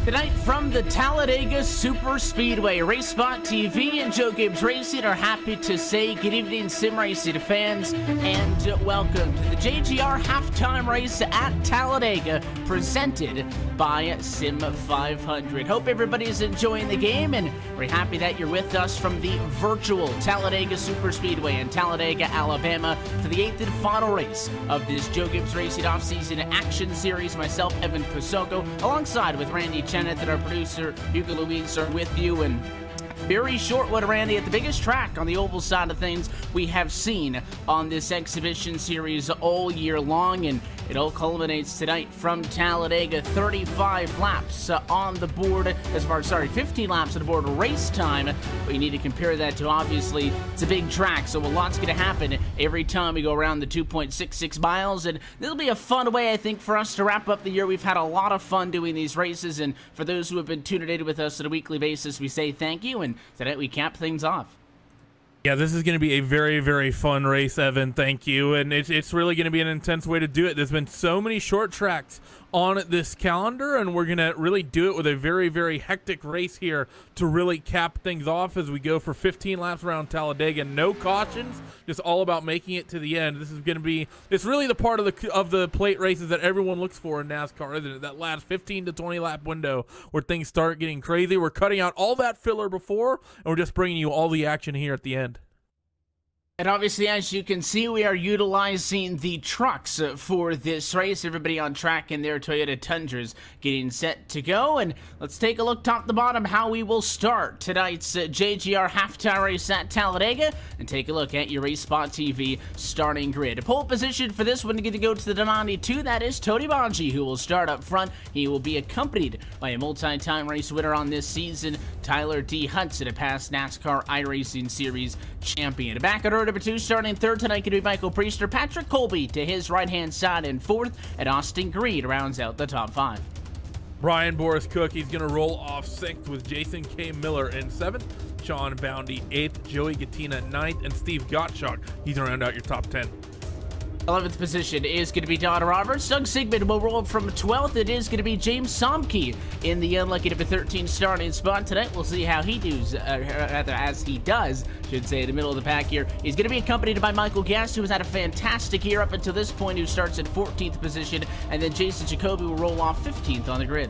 Tonight from the Talladega Super Speedway, RaceSpotTV and Joe Gibbs Racing are happy to say good evening, sim racing fans, and welcome to the JGR halftime race at Talladega, presented by Sim 500. Hope everybody's enjoying the game, and we're happy that you're with us from the virtual Talladega Super Speedway in Talladega, Alabama, for the 8th and final race of this Joe Gibbs Racing off-season action series. Myself, Evan Kosoko, alongside with Randy Chennett and our producer, Hugo Luis, are with you. And very short one, Randy, at the biggest track on the oval side of things we have seen on this exhibition series all year long, and it all culminates tonight from Talladega. 35 laps on the board, 15 laps on the board race time, but you need to compare that to, obviously, it's a big track, so a lot's going to happen every time we go around the 2.66 miles, and this will be a fun way, I think, for us to wrap up the year. We've had a lot of fun doing these races, and for those who have been tuning in with us on a weekly basis, we say thank you, and tonight we cap things off. Yeah, this is going to be a very, very fun race, Evan. Thank you. And it's really going to be an intense way to do it. There's been so many short tracks on this calendar, and we're going to really do it with a very, very hectic race here to really cap things off as we go for 15 laps around Talladega. No cautions, just all about making it to the end. This is going to be, it's really the part of the plate races that everyone looks for in NASCAR, isn't it? That last 15 to 20 lap window where things start getting crazy. We're cutting out all that filler before, and we're just bringing you all the action here at the end. And obviously, as you can see, we are utilizing the trucks for this race. Everybody on track in their Toyota Tundras getting set to go. And let's take a look top to bottom how we will start tonight's JGR halftime race at Talladega, and take a look at your RaceSpotTV starting grid. Pole position for this one to get to go to the Donati 2. That is Tony Bongi, who will start up front. He will be accompanied by a multi-time race winner on this season, Tyler D. Hudson, a past NASCAR iRacing Series champion. Back at number 2, starting third tonight, could be Michael Priester. Patrick Colby to his right-hand side in fourth, and Austin Greed rounds out the top 5. Brian Boris Cook, he's going to roll off 6th with Jason K. Miller in 7th, Sean Boundy 8th, Joey Gattina 9th, and Steve Gottschalk, he's going to round out your top 10. 11th position is going to be Don Roberts. Doug Sigmund will roll from 12th. It is going to be James Somke in the unlucky number 13 starting spot tonight. We'll see how he does, as he does, should say, in the middle of the pack here. He's going to be accompanied by Michael Guest, who has had a fantastic year up until this point, who starts at 14th position, and then Jason Jacoby will roll off 15th on the grid.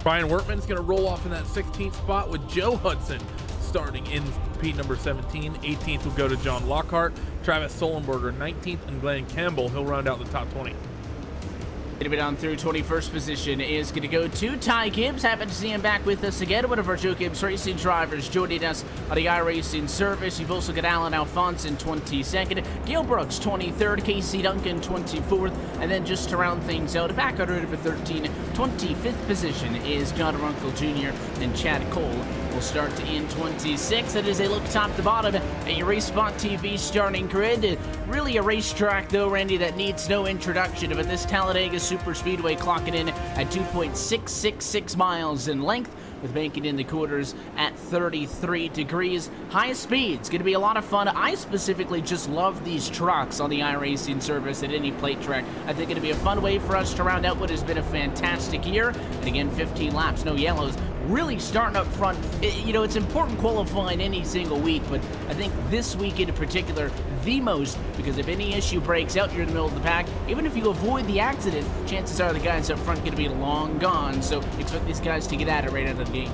Brian Wertman's going to roll off in that 16th spot with Joe Hudson starting in Pete number 17. 18th will go to John Lockhart, Travis Solenberger 19th, and Glenn Campbell. He'll round out the top 20. Going to be down through 21st position is going to go to Ty Gibbs. Happy to see him back with us again. One of our Joe Gibbs Racing drivers joining us on the iRacing service. You've also got Alan Alphonse in 22nd, Gail Brooks 23rd, Casey Duncan 24th, and then just to round things out, back on number 13, 25th position is John Runkle Jr. and Chad Cole will start in 26th. That is a look top to bottom at your RaceSpotTV starting grid. Really a racetrack, though, Randy, that needs no introduction, but this Talladega Super Speedway clocking in at 2.666 miles in length, with banking in the quarters at 33 degrees. High speeds, going to be a lot of fun. I specifically just love these trucks on the iRacing service at any plate track. I think it'll be a fun way for us to round out what has been a fantastic year. And again, 15 laps, no yellows. Really starting up front. It's important qualifying any single week, but I think this week in particular, the most, because if any issue breaks out, you're in the middle of the pack. Even if you avoid the accident, chances are the guys up front going to be long gone, so expect these guys to get at it right out of the gate.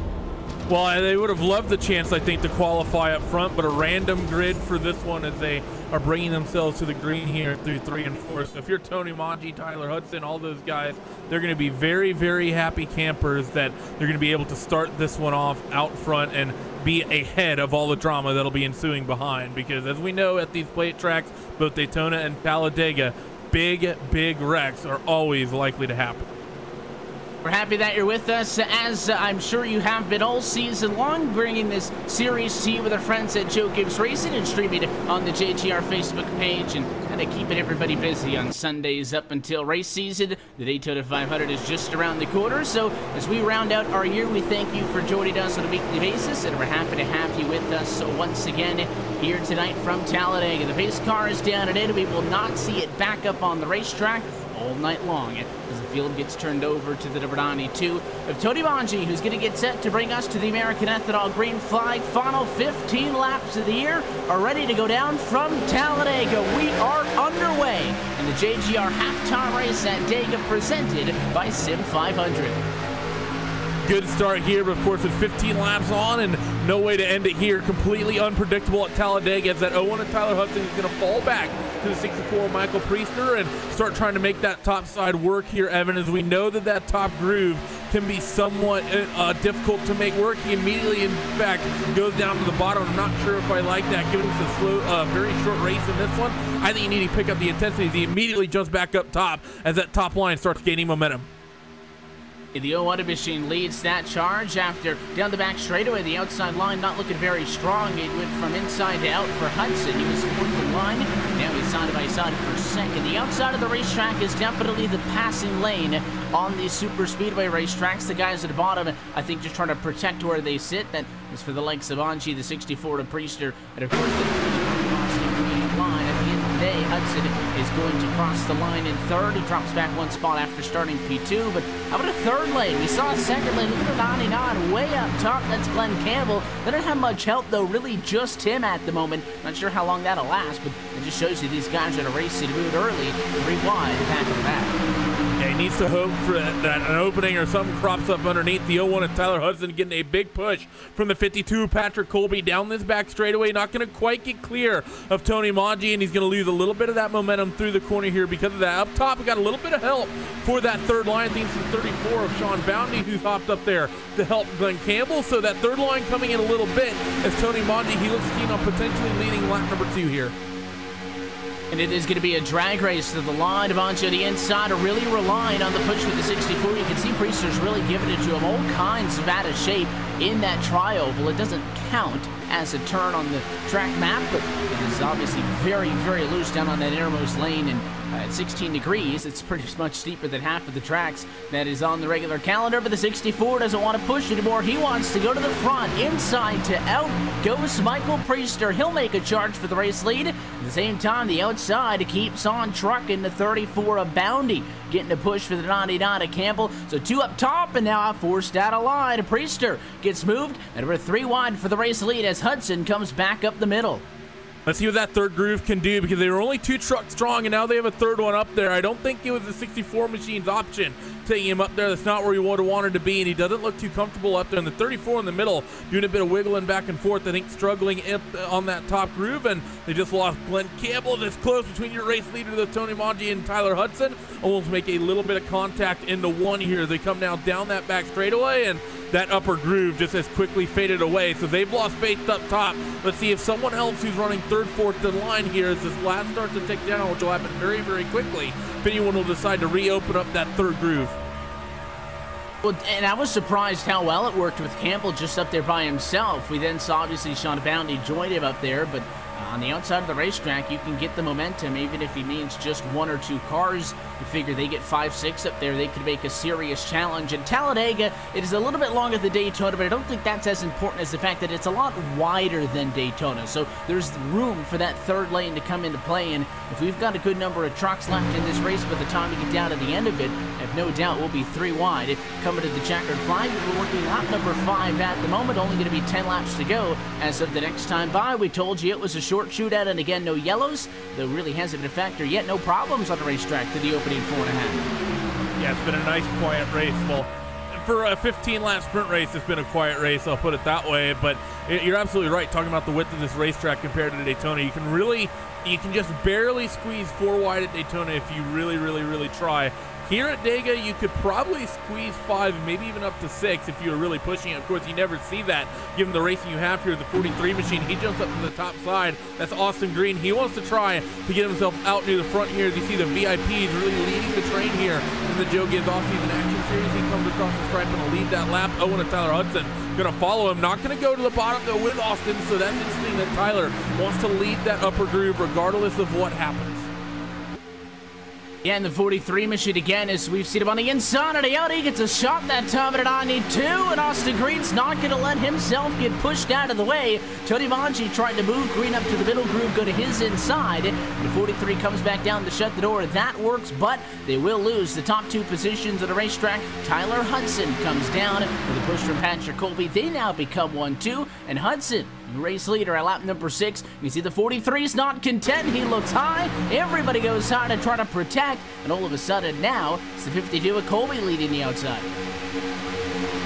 Well, they would have loved the chance, I think, to qualify up front, but a random grid for this one as they are bringing themselves to the green here through 3 and 4. So if you're Tony Bongi, Tyler Hudson, all those guys, they're going to be very, very happy campers that they're going to be able to start this one off out front and be ahead of all the drama that'll be ensuing behind. Because as we know at these plate tracks, both Daytona and Talladega, big wrecks are always likely to happen. We're happy that you're with us, as I'm sure you have been all season long, bringing this series to you with our friends at Joe Gibbs Racing and streaming on the JGR Facebook page, and kind of keeping everybody busy on Sundays up until race season. The Daytona 500 is just around the corner, so as we round out our year, we thank you for joining us on a weekly basis, and we're happy to have you with us once again here tonight from Talladega. The pace car is down and in. We will not see it back up on the racetrack. all night long as the field gets turned over to the number 92 of Tony Manji, who's going to get set to bring us to the American Ethanol green flag. Final 15 laps of the year are ready to go down from Talladega. We are underway in the JGR halftime race at Dega, presented by Sim 500. Good start here, but of course with 15 laps on and no way to end it here. Completely unpredictable at Talladega as that 01 of Tyler Hudson is going to fall back to the 64 of Michael Priester and start trying to make that top side work here, Evan, as we know that that top groove can be somewhat difficult to make work. He immediately, in fact, goes down to the bottom. I'm not sure if I like that, given it's a slow, very short race in this one. I think you need to pick up the intensity. He immediately jumps back up top as that top line starts gaining momentum. The 01 machine leads that charge after down the back straightaway. The outside line not looking very strong. It went from inside to out for Hudson. He was fourth in line. Now he's side by side for second. The outside of the racetrack is definitely the passing lane on these super speedway racetracks. The guys at the bottom, I think, just trying to protect where they sit. That is for the likes of Anji, the 64 to Priester, and of course the line at the end of the day. Hudson is going to cross the line in third. He drops back one spot after starting P2, but how about a third lane? We saw a second lane. Look at the 99 way up top. That's Glenn Campbell. They don't have much help, though. Really just him at the moment. Not sure how long that'll last, but it just shows you these guys are in a race to move early, 3 wide, back to back. Yeah, he needs to hope for that an opening or something crops up underneath. The 01 of Tyler Hudson getting a big push from the 52 Patrick Colby down this back straightaway. Not going to quite get clear of Tony Manji, and he's going to lose a little bit of that momentum through the corner here because of that. Up top, we got a little bit of help for that third line. I think it's the 34 of Sean Bounty who's hopped up there to help Glenn Campbell. So that third line coming in a little bit as Tony Manji, he looks keen on potentially leading lap number 2 here. And it is going to be a drag race to the line. Devontae on the inside are really relying on the push with the 64. You can see Priester's really giving it to him. All kinds of out of shape in that tri-oval. It doesn't count as a turn on the track map, but it is obviously very, very loose down on that innermost lane. And at 16 degrees, it's pretty much steeper than half of the tracks that is on the regular calendar. But the 64 doesn't want to push anymore. He wants to go to the front. Inside to out goes Michael Priester. He'll make a charge for the race lead. At the same time, the outside keeps on trucking. The 34 of Bounty getting a push for the 99 of Campbell. So 2 up top, and now forced out of line. Priester gets moved, and we're 3 wide for the race lead as Hudson comes back up the middle. Let's see what that third groove can do, because they were only 2 trucks strong, and now they have a third one up there. I don't think it was the 64 machine's option taking him up there. That's not where he would have wanted to be, and he doesn't look too comfortable up there. And the 34 in the middle doing a bit of wiggling back and forth, I think struggling on that top groove, and they just lost Glenn Campbell. This close between your race leader, the Tony Manji, and Tyler Hudson. Almost make a little bit of contact into one here. They come now down that back straightaway, and that upper groove just has quickly faded away. So they've lost faith up top. Let's see if someone else who's running third, fourth in line here as this lap starts to tick down, which will happen very, very quickly if anyone will decide to reopen up that third groove. Well, and I was surprised how well it worked with Campbell just up there by himself. We then saw, obviously, Sean Bounty join him up there, but on the outside of the racetrack, you can get the momentum, even if he means just 1 or 2 cars. You figure they get 5, 6 up there, they could make a serious challenge. And Talladega, it is a little bit longer than Daytona, but I don't think that's as important as the fact that it's a lot wider than Daytona. So there's room for that third lane to come into play. And if we've got a good number of trucks left in this race by the time we get down to the end of it, I have no doubt we'll be 3 wide. Coming to the checkered flag, we're working lap number 5 at the moment. Only going to be 10 laps to go as of the next time by. We told you it was a short shootout, and again, no yellows, though really hasn't been a factor yet. No problems on the racetrack to the opening 4.5. Yeah, it's been a nice quiet race. Well, for a 15-lap sprint race, it's been a quiet race, I'll put it that way. But you're absolutely right, talking about the width of this racetrack compared to Daytona. You can just barely squeeze 4 wide at Daytona if you really, really, really try. Here at Dega, you could probably squeeze 5, maybe even up to 6 if you were really pushing it. Of course, you never see that given the racing you have here. The 43 machine, he jumps up to the top side. That's Austin Green. He wants to try to get himself out near the front here. As you see the VIPs really leading the train here in the Joe Gibbs off-season action series. He comes across the stripe and will lead that lap. Owen and Tyler Hudson going to follow him. Not going to go to the bottom, though, with Austin. So that's interesting that Tyler wants to lead that upper groove regardless of what happens. Yeah, and the 43 machine again, as we've seen him on the inside of the out. He gets a shot that time at an I-2, and Austin Green's not going to let himself get pushed out of the way. Tony Manji tried to move Green up to the middle groove, go to his inside. The 43 comes back down to shut the door. That works, but they will lose the top 2 positions of the racetrack. Tyler Hudson comes down with a push from Patrick Colby. They now become 1-2, and Hudson, race leader at lap number 6. You see the 43 is not content. He looks high. Everybody goes high to try to protect. And all of a sudden now, it's the 52 with Colby leading the outside.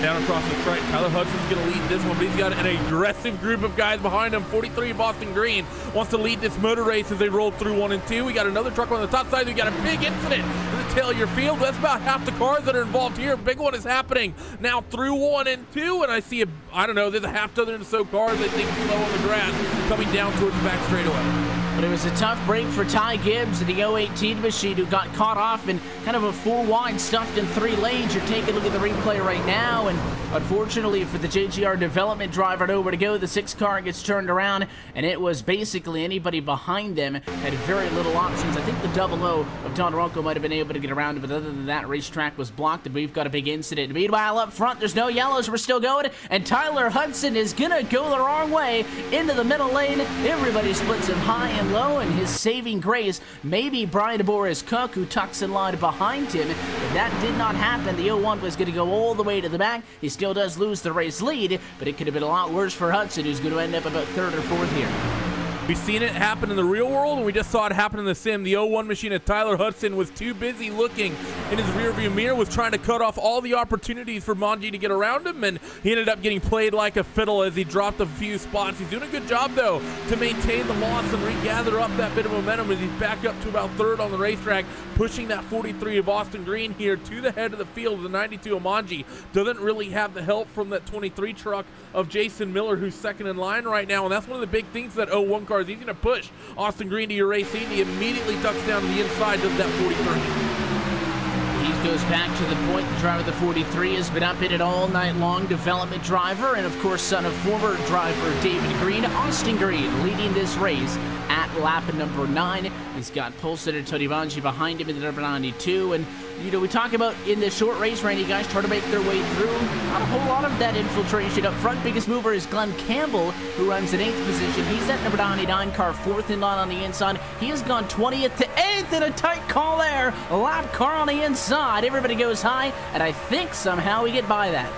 Down across the stripe, Tyler Hudson's going to lead this one, but he's got an aggressive group of guys behind him. 43 Boston Green wants to lead this motor race as they roll through 1 and 2. We got another truck on the top side. We got a big incident in the tail of your field. That's about half the cars that are involved here. Big one is happening now through 1 and 2, and I see I don't know, there's a half dozen or so cars, I think, low on the grass coming down towards the back straightaway. But it was a tough break for Ty Gibbs in the 018 machine, who got caught off in kind of a 4 wide stuffed in 3 lanes. You're taking a look at the replay right now, and unfortunately for the JGR development driver, nowhere to go. The 6 car gets turned around, and it was basically anybody behind them had very little options. I think the 00 of Don Ronco might have been able to get around, but other than that, racetrack was blocked, and we've got a big incident. Meanwhile, up front, there's no yellows. We're still going, and Tyler Hudson is going to go the wrong way into the middle lane. Everybody splits him high and low, and his saving grace maybe Brian Boris Cook, who tucks in line behind him. If that did not happen, the 01 was going to go all the way to the back. He still does lose the race lead, but it could have been a lot worse for Hudson, who's going to end up about 3rd or 4th here. We've seen it happen in the real world, and we just saw it happen in the sim. The 01 machine of Tyler Hudson was too busy looking in his rearview mirror, was trying to cut off all the opportunities for Manji to get around him, and he ended up getting played like a fiddle as he dropped a few spots. He's doing a good job, though, to maintain the loss and regather up that bit of momentum as he's back up to about 3rd on the racetrack, pushing that 43 of Austin Green here to the head of the field. The 92 of Manji doesn't really have the help from that 23 truck of Jason Miller, who's 2nd in line right now, and that's one of the big things that 01 car is. He's going to push Austin Green to your race lead. He immediately ducks down to the inside, does that 43. He goes back to the point. The driver of the 43 has been up in it all night long. Development driver, and of course son of former driver David Green. Austin Green leading this race at lap number 9. He's got pole sitter Tony Manji behind him in the number 92, and you know, we talk about in the short race, Randy, guys try to make their way through. Not a whole lot of that infiltration up front. Biggest mover is Glenn Campbell, who runs in 8th position. He's at number 99 car, 4th in line on the inside. He has gone 20th to 8th in a tight call there. A lap car on the inside. Everybody goes high, and I think somehow we get by that.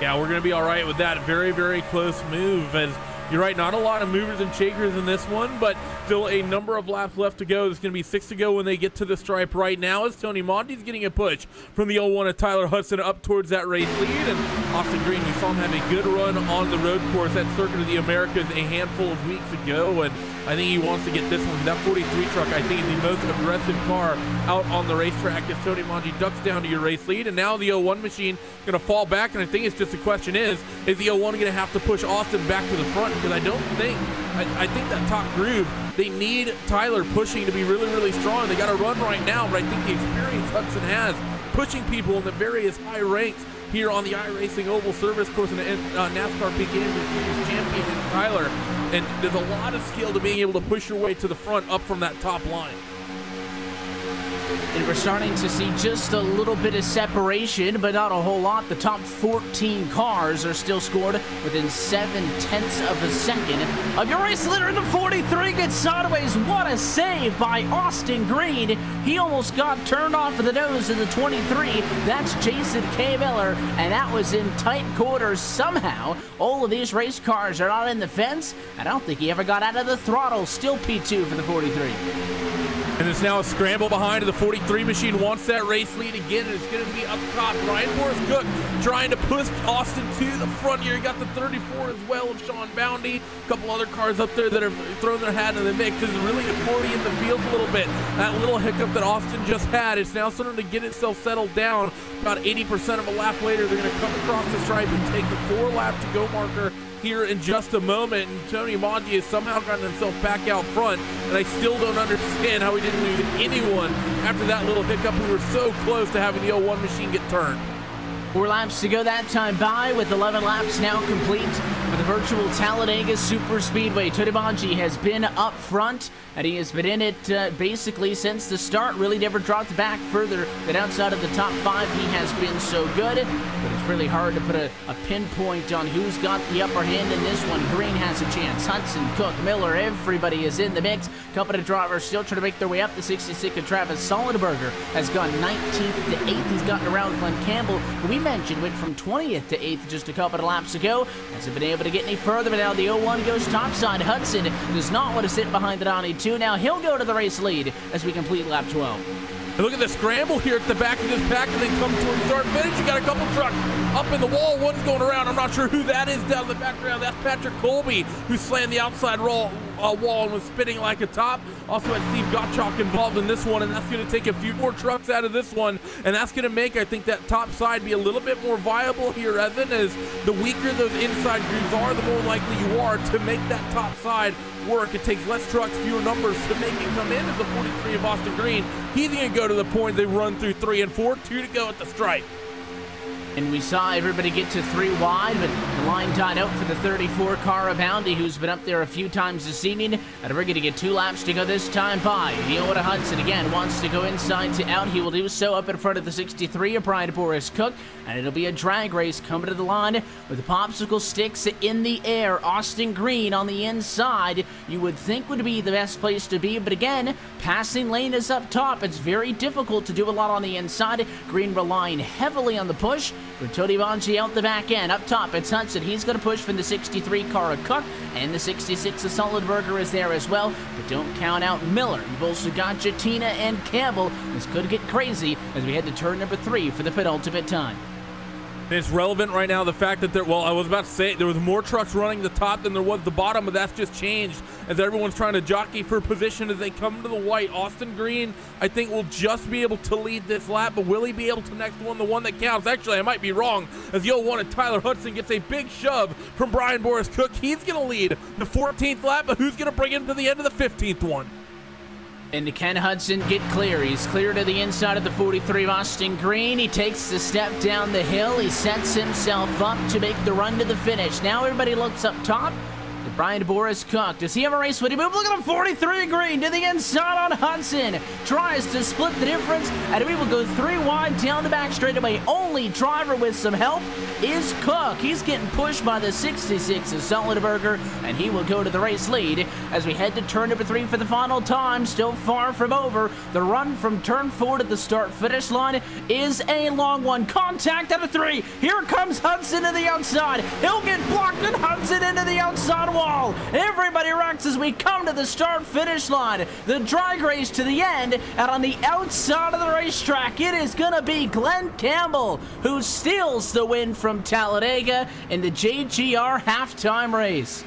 Yeah, we're going to be all right with that. Very, very close move. As you're right, not a lot of movers and shakers in this one, but still a number of laps left to go. There's going to be 6 to go when they get to the stripe right now, as Tony Manji's getting a push from the 01 of Tyler Hudson up towards that race lead. And Austin Green, we saw him have a good run on the road course at Circuit of the Americas a handful of weeks ago, and I think he wants to get this one. That 43 truck, I think, is the most aggressive car out on the racetrack as Tony Manji ducks down to your race lead. And now the 01 machine going to fall back, and I think it's just the question is the 01 going to have to push Austin back to the front? Because I don't think, I think that top groove, they need Tyler pushing to be really, really strong. They got to run right now, but I think the experience Hudson has pushing people in the various high ranks here on the iRacing Oval Service Course and NASCAR Peak Series champion is Tyler. And there's a lot of skill to being able to push your way to the front up from that top line. And we're starting to see just a little bit of separation, but not a whole lot. The top 14 cars are still scored within 7/10 of a second of your race leader in the 43. Gets sideways. What a save by Austin Green. He almost got turned off of the nose in the 23. That's Jason K. Miller, and that was in tight quarters. Somehow, all of these race cars are not in the fence. I don't think he ever got out of the throttle. Still P2 for the 43. And it's now a scramble behind. The 43 machine wants that race lead again, and it's going to be up top. Ryan Boris Cook trying to push Austin to the front here. He got the 34 as well of Sean Boundy. A couple other cars up there that have thrown their hat in the mix. It's really accordion the field a little bit. That little hiccup that Austin just had, it's now starting to get itself settled down. About 80% of a lap later, they're going to come across the stripe and take the 4-lap to go marker here in just a moment, and Tony Manji has somehow gotten himself back out front, and I still don't understand how he didn't lose anyone after that little hiccup. We were so close to having the 01 machine get turned. 4 laps to go that time by, with 11 laps now complete for the virtual Talladega Super Speedway. Tony Bongi has been up front, and he has been in it basically since the start. Really never dropped back further than outside of the top 5. He has been so good, but it's really hard to put a pinpoint on who's got the upper hand in this one. Green has a chance. Hudson, Cook, Miller, everybody is in the mix. Couple of drivers still trying to make their way up. The 66 of Travis Sollenberger has gone 19th to 8th. He's gotten around Glenn Campbell, who we mentioned went from 20th to 8th just a couple of laps ago. Hasn't been able to get any further, but now the 01 goes topside. Hudson does not want to sit behind the 92. Now he'll go to the race lead as we complete lap 12. And look at the scramble here at the back of this pack, and they come to a start finish. You got a couple trucks up in the wall. One's going around. I'm not sure who that is down in the background. That's Patrick Colby, who slammed the outside wall and was spinning like a top. Also had Steve Gottschalk involved in this one, and that's going to take a few more trucks out of this one, and that's going to make, I think, that top side be a little bit more viable here, Evan, as the weaker those inside grooves are, the more likely you are to make that top side work. It takes less trucks, fewer numbers to make it come into the 43 of Austin Green. He's going to go to the point they run through 3 and 4, 2 to go at the stripe. And we saw everybody get to 3 wide, but the line tied out for the 34 Cara Bounty, who's been up there a few times this evening. And we're going to get 2 laps to go this time by. Yoda Hudson again wants to go inside to out. He will do so up in front of the 63 of Brian Boris Cook. And it'll be a drag race coming to the line with the popsicle sticks in the air. Austin Green on the inside, you would think would be the best place to be. But again, passing lane is up top. It's very difficult to do a lot on the inside. Green relying heavily on the push. For Tony Bongi out the back end. Up top, it's Hudson. He's going to push from the 63 Cara Cook, and the 66 of Sollenberger is there as well. But don't count out Miller. You've also got Jatina and Campbell. This could get crazy as we head to turn number 3 for the penultimate time. It's relevant right now, the fact that I was about to say there was more trucks running the top than there was the bottom, but that's just changed as everyone's trying to jockey for position as they come to the white. Austin Green, I think, will just be able to lead this lap, but will he be able to next one, the one that counts? Actually, I might be wrong, as the 01 and Tyler Hudson gets a big shove from Brian Boris Cook. He's going to lead the 14th lap, but who's going to bring him to the end of the 15th one? And Ken Hudson get clear. He's clear to the inside of the 43 of Austin Green. He takes the step down the hill. He sets himself up to make the run to the finish. Now everybody looks up top. Brian Boris Cook, does he have a race winning move? Look at him, 43 Green to the inside on Hudson. Tries to split the difference, and we will go 3 wide down the back straightaway. Only driver with some help is Cook. He's getting pushed by the 66 of Sollenberger, and he will go to the race lead as we head to turn number 3 for the final time. Still far from over. The run from turn 4 to the start-finish line is a long one. Contact out of 3. Here comes Hudson to the outside. He'll get blocked, and Hudson into the outside wall. Everybody rocks as we come to the start-finish line. The drag race to the end, and on the outside of the racetrack, it is going to be Glenn Campbell who steals the win from Talladega in the JGR halftime race.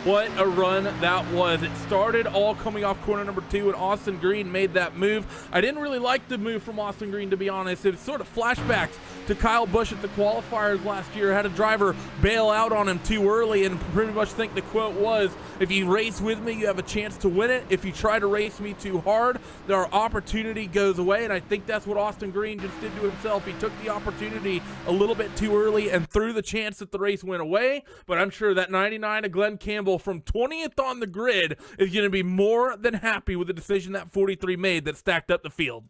What a run that was. It started all coming off corner number 2, and Austin Green made that move. I didn't really like the move from Austin Green, to be honest. It was sort of flashbacks to Kyle Busch at the qualifiers last year. Had a driver bail out on him too early, and pretty much think the quote was, if you race with me, you have a chance to win it. If you try to race me too hard, our opportunity goes away, and I think that's what Austin Green just did to himself. He took the opportunity a little bit too early and threw the chance that the race went away, but I'm sure that 99 of Glenn Campbell from 20th on the grid is going to be more than happy with the decision that 43 made that stacked up the field.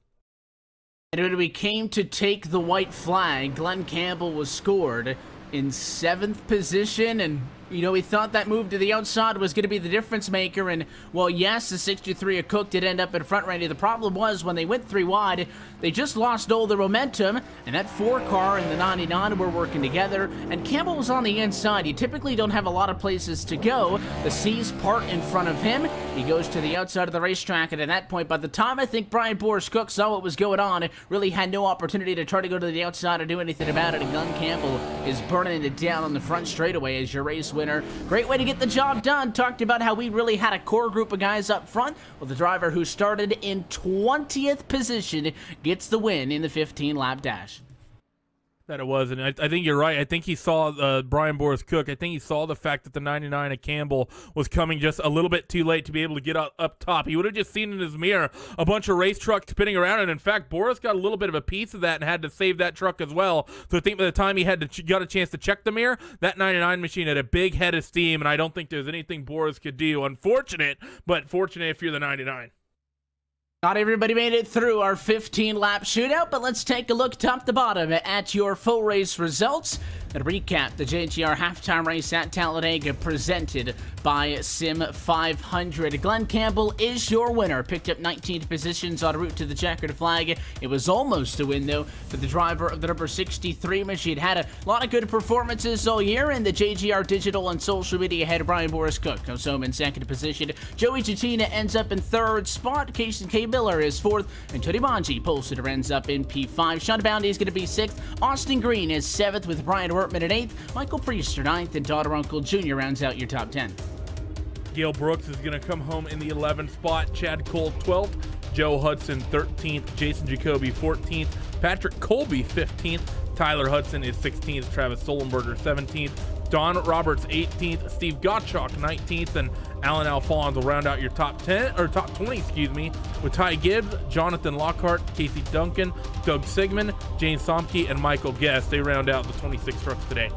And when we came to take the white flag, Glenn Campbell was scored in 7th position, and you know, we thought that move to the outside was going to be the difference maker, and, well, yes, the 63 of Cook did end up in front, Randy. The problem was when they went 3 wide, they just lost all the momentum, and that 4 car and the 99 were working together, and Campbell was on the inside. You typically don't have a lot of places to go. The C's part in front of him. He goes to the outside of the racetrack, and at that point, by the time I think Brian Boris Cook saw what was going on, really had no opportunity to try to go to the outside or do anything about it, and Glenn Campbell is burning it down on the front straightaway as your race winner. Great way to get the job done. Talked about how we really had a core group of guys up front. Well, the driver who started in 20th position gets the win in the 15-lap dash. that it was, and I think you're right. I think he saw Brian Boris Cook. I think he saw the fact that the 99 at Campbell was coming just a little bit too late to be able to get up top. He would have just seen in his mirror a bunch of race trucks spinning around, and in fact, Boris got a little bit of a piece of that and had to save that truck as well. So I think by the time he got a chance to check the mirror, that 99 machine had a big head of steam, and I don't think there's anything Boris could do. Unfortunate, but fortunate if you're the 99. Not everybody made it through our 15-lap shootout, but let's take a look top to bottom at your full race results and recap the JGR halftime race at Talladega presented by Sim 500. Glenn Campbell is your winner. Picked up 19th positions en route to the checkered flag. It was almost a win, though, for the driver of the number 63 machine. Had a lot of good performances all year, and the JGR digital and social media head Brian Boris Cook comes home in second position. Joey Gitina ends up in third spot. Casey K. Miller is fourth, and Tony Bonji Polster ends up in P5. Sean Bounty is going to be sixth. Austin Green is seventh, with Brian Wortman at eighth. Michael Priester ninth, and Daughter Uncle Jr. rounds out your top 10. Gail Brooks is going to come home in the 11th spot. Chad Cole 12th. Joe Hudson 13th. Jason Jacoby 14th. Patrick Colby 15th. Tyler Hudson is 16th. Travis Solenberger 17th. Don Roberts 18th, Steve Gottschalk 19th, and Alan Alphonse will round out your top 10 or top 20, excuse me, with Ty Gibbs, Jonathan Lockhart, Casey Duncan, Doug Sigmund, James Somke, and Michael Guest. They round out the 26 trucks today.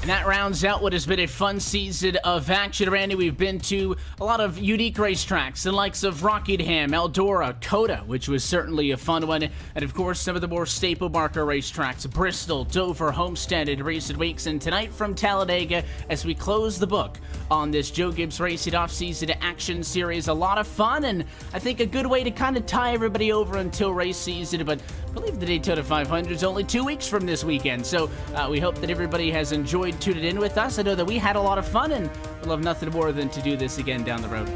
And that rounds out what has been a fun season of action, Randy. We've been to a lot of unique racetracks, the likes of Rockingham, Eldora, Coda, which was certainly a fun one, and of course some of the more staple marker racetracks, Bristol, Dover, Homestead, in recent weeks. And tonight from Talladega, as we close the book on this Joe Gibbs Racing off-season action series, a lot of fun, and I think a good way to kind of tie everybody over until race season. But I believe the Daytona 500 is only 2 weeks from this weekend, so we hope that everybody has enjoyed tuning in with us. I know that we had a lot of fun, and we'll have nothing more than to do this again down the road.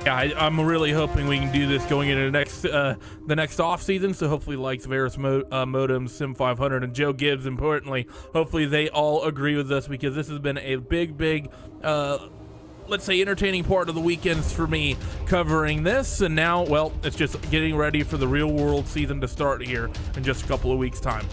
Yeah, I'm really hoping we can do this going into the next off season. So hopefully, like Varus Modems, Sim 500, and Joe Gibbs, importantly, hopefully they all agree with us, because this has been a big, let's say, entertaining part of the weekends for me covering this. And now, well, it's just getting ready for the real world season to start here in just a couple of weeks' time.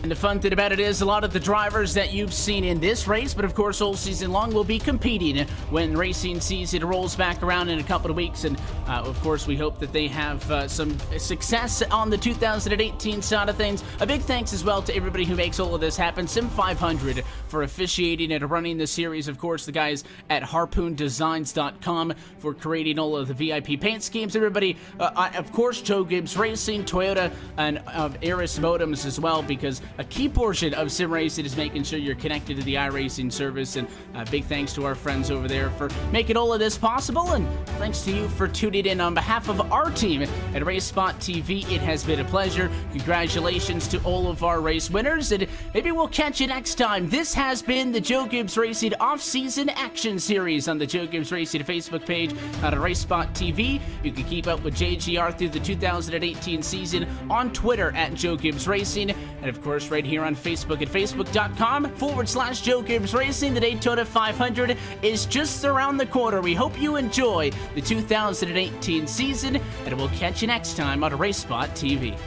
And the fun thing about it is a lot of the drivers that you've seen in this race, but of course all season long, will be competing when racing season rolls back around in a couple of weeks. And of course we hope that they have some success on the 2018 side of things. A big thanks as well to everybody who makes all of this happen. Sim 500 for officiating and running the series. Of course, the guys at harpoondesigns.com for creating all of the VIP paint schemes. Everybody, of course, Joe Gibbs Racing, Toyota, and Aris Modems as well, because a key portion of sim racing is making sure you're connected to the iRacing service. And big thanks to our friends over there for making all of this possible, and thanks to you for tuning in on behalf of our team at RaceSpotTV. It has been a pleasure. Congratulations to all of our race winners, and maybe we'll catch you next time. This has been the Joe Gibbs Racing off-season action series on the Joe Gibbs Racing Facebook page on RaceSpotTV. You can keep up with JGR through the 2018 season on Twitter at Joe Gibbs Racing, and of course right here on Facebook at facebook.com/Joe Gibbs Racing. The Daytona 500 is just around the corner. We hope you enjoy the 2018 season, and we'll catch you next time on RaceSpotTV.